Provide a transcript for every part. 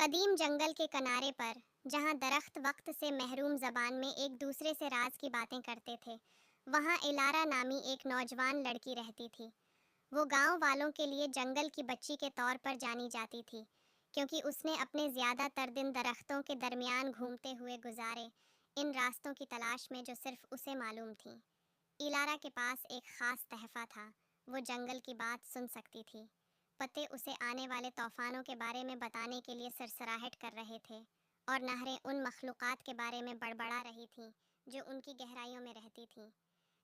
قدیم جنگل کے کنارے پر جہاں درخت وقت سے محروم زبان میں ایک دوسرے سے راز کی باتیں کرتے تھے، وہاں الارا نامی ایک نوجوان لڑکی رہتی تھی۔ وہ گاؤں والوں کے لیے جنگل کی بچی کے طور پر جانی جاتی تھی، کیونکہ اس نے اپنے زیادہ تر دن درختوں کے درمیان گھومتے ہوئے گزارے، ان راستوں کی تلاش میں جو صرف اسے معلوم تھیں۔ الارا کے پاس ایک خاص تحفہ تھا، وہ جنگل کی بات سن سکتی تھی۔ پتے اسے آنے والے طوفانوں کے بارے میں بتانے کے لیے سرسراہٹ کر رہے تھے، اور نہریں ان مخلوقات کے بارے میں بڑبڑا رہی تھیں جو ان کی گہرائیوں میں رہتی تھیں۔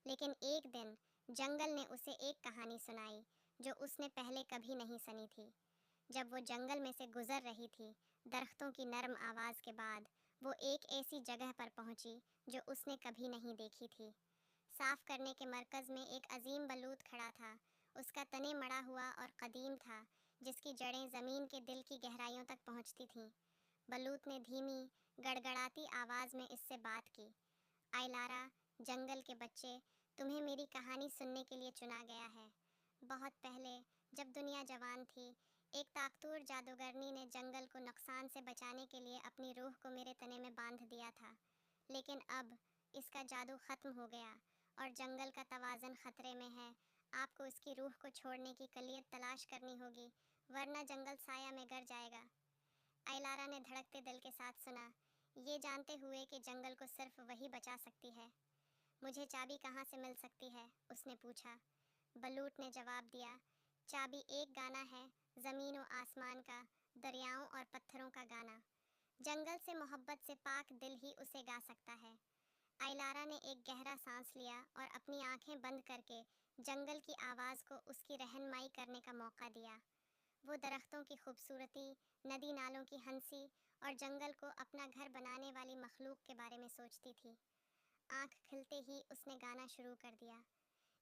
لیکن ایک دن جنگل نے اسے ایک کہانی سنائی جو اس نے پہلے کبھی نہیں سنی تھی۔ جب وہ جنگل میں سے گزر رہی تھی، درختوں کی نرم آواز کے بعد وہ ایک ایسی جگہ پر پہنچی جو اس نے کبھی نہیں دیکھی تھی۔ صاف کرنے کے مرکز میں ایک عظیم بلوط کھڑا تھا۔ اس کا تنے مڑا ہوا اور قدیم تھا، جس کی جڑیں زمین کے دل کی گہرائیوں تک پہنچتی تھیں۔ بلوط نے دھیمی، گڑگڑاتی آواز میں اس سے بات کی۔ آئلارا، جنگل کے بچے، تمہیں میری کہانی سننے کے لیے چنا گیا ہے۔ بہت پہلے، جب دنیا جوان تھی، ایک طاقتور جادوگرنی نے جنگل کو نقصان سے بچانے کے لیے اپنی روح کو میرے تنے میں باندھ دیا تھا۔ لیکن اب اس کا جادو ختم ہو گیا اور جنگل کا توازن خطرے میں ہے۔ آپ کو اس کی روح کو چھوڑنے کی کلیت تلاش کرنی ہوگی، ورنہ جنگل سایہ میں گر جائے گا۔ آئلارا نے دھڑکتے دل کے ساتھ سنا، یہ جانتے ہوئے کہ جنگل کو صرف وہی بچا سکتی ہے۔ مجھے چابی کہاں سے مل سکتی ہے؟ اس نے پوچھا۔ بلوط نے جواب دیا، چابی ایک گانا ہے، زمین و آسمان کا، دریاؤں اور پتھروں کا گانا۔ جنگل سے محبت سے پاک دل ہی اسے گا سکتا ہے۔ آئلارا نے ایک گہرا سانس لیا اور اپنی آنکھیں بند کر کے جنگل کی آواز کو اس کی رہنمائی کرنے کا موقع دیا۔ وہ درختوں کی خوبصورتی، ندی نالوں کی ہنسی اور جنگل کو اپنا گھر بنانے والی مخلوق کے بارے میں سوچتی تھی۔ آنکھ کھلتے ہی اس نے گانا شروع کر دیا۔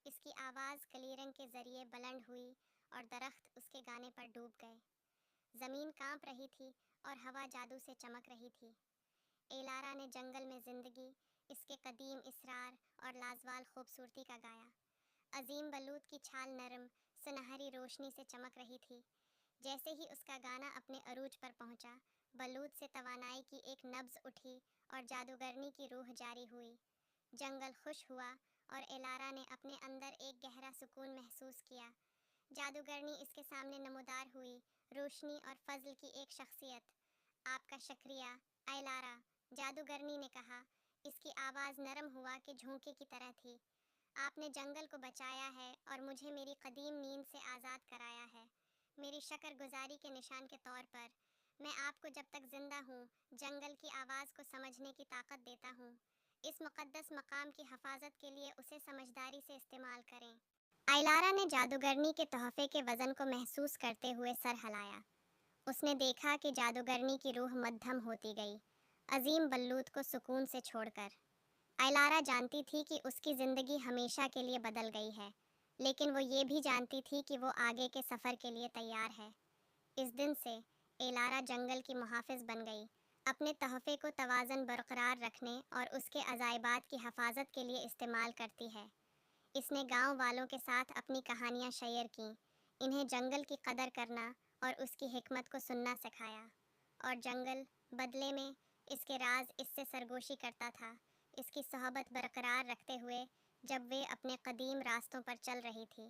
اس کی آواز کلیرنگ کے ذریعے بلند ہوئی اور درخت اس کے گانے پر ڈوب گئے۔ زمین کانپ رہی تھی اور ہوا جادو سے چمک رہی تھی۔ ایلارا نے جنگل میں زندگی، اس کے قدیم اسرار اور لازوال خوبصورتی کا گایا۔ عظیم بلوط کی چھال نرم، سنہری روشنی سے چمک رہی تھی۔ جیسے ہی اس کا گانا اپنے عروج پر پہنچا، بلوط سے توانائی کی ایک نبض اٹھی اور جادوگرنی کی روح جاری ہوئی۔ جنگل خوش ہوا اور ایلارا نے اپنے اندر ایک گہرا سکون محسوس کیا۔ جادوگرنی اس کے سامنے نمودار ہوئی، روشنی اور فضل کی ایک شخصیت۔ آپ کا شکریہ، آئلارا، جادوگرنی نے کہا۔ اس کی آواز نرم ہوا کہ جھونکے کی طرح تھی۔ آپ نے جنگل کو بچایا ہے اور مجھے میری قدیم نیند سے آزاد کرایا ہے۔ میری شکر گزاری کے نشان کے طور پر، میں آپ کو جب تک زندہ ہوں، جنگل کی آواز کو سمجھنے کی طاقت دیتا ہوں۔ اس مقدس مقام کی حفاظت کے لیے اسے سمجھداری سے استعمال کریں۔ آئلارا نے جادوگرنی کے تحفے کے وزن کو محسوس کرتے ہوئے سر ہلایا۔ اس نے دیکھا کہ جادوگرنی کی روح مدھم ہوتی گئی، عظیم بلوط کو سکون سے چھوڑ کر۔ آئلارا جانتی تھی کہ اس کی زندگی ہمیشہ کے لیے بدل گئی ہے، لیکن وہ یہ بھی جانتی تھی کہ وہ آگے کے سفر کے لیے تیار ہے۔ اس دن سے ایلارا جنگل کی محافظ بن گئی، اپنے تحفے کو توازن برقرار رکھنے اور اس کے عجائبات کی حفاظت کے لیے استعمال کرتی ہے۔ اس نے گاؤں والوں کے ساتھ اپنی کہانیاں شیئر کیں، انہیں جنگل کی قدر کرنا اور اس کی حکمت کو سننا سکھایا، اور جنگل بدلے میں اس کے راز اس سے سرگوشی کرتا تھا، اس کی صحبت برقرار رکھتے ہوئے جب وہ اپنے قدیم راستوں پر چل رہی تھی۔